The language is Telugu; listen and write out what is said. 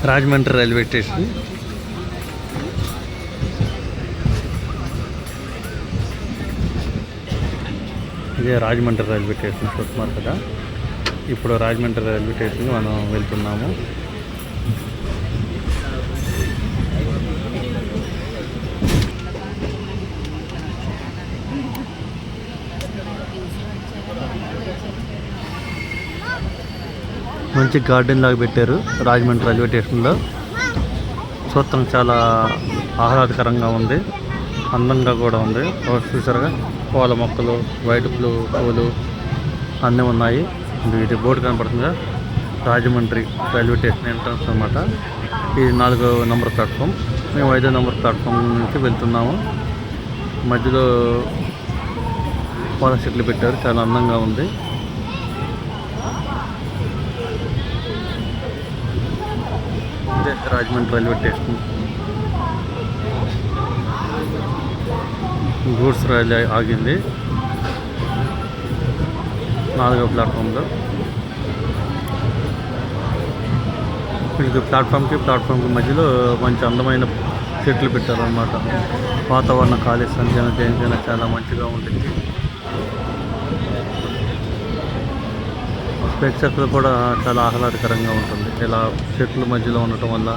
Rajahmundry railway station. ఇదే రాజమండ్రి రైల్వే స్టేషన్ చూస్తున్నారు కదా. ఇప్పుడు రాజమండ్రి రైల్వే స్టేషన్ మనం వెళ్తున్నాము. మంచి గార్డెన్ లాగా పెట్టారు రాజమండ్రి రైల్వే స్టేషన్లో. చూస్తాం చాలా ఆహ్లాదకరంగా ఉంది, అందంగా కూడా ఉంది. చూసారుగా పూల మొక్కలు, వైట్ పూలు అన్నీ ఉన్నాయి. ఇది బోర్డు కనపడుతుందిగా, రాజమండ్రి రైల్వే స్టేషన్ ఎంట్రన్స్ అనమాట. ఇది 4వ నెంబర్ ప్లాట్ఫామ్. మేము 5వ నెంబర్ ప్లాట్ఫామ్ నుంచి వెళ్తున్నాము. మధ్యలో పూల చెట్లు పెట్టారు, చాలా అందంగా ఉంది. ఇదే రాజమండ్రి రైల్వే స్టేషన్. గూడ్స్ రైలు ఆగింది 4వ ప్లాట్ఫామ్లో. ఇది ప్లాట్ఫామ్కి మధ్యలో మంచి అందమైన చెట్లు పెట్టారన్నమాట. వాతావరణ కాలుష్యం దేనికైనా చాలా మంచిగా ఉంటుంది. ప్రేక్షకులు కూడా చాలా ఆహ్లాదకరంగా ఉంటుంది ఇలా చెట్ల మధ్యలో ఉండటం వల్ల.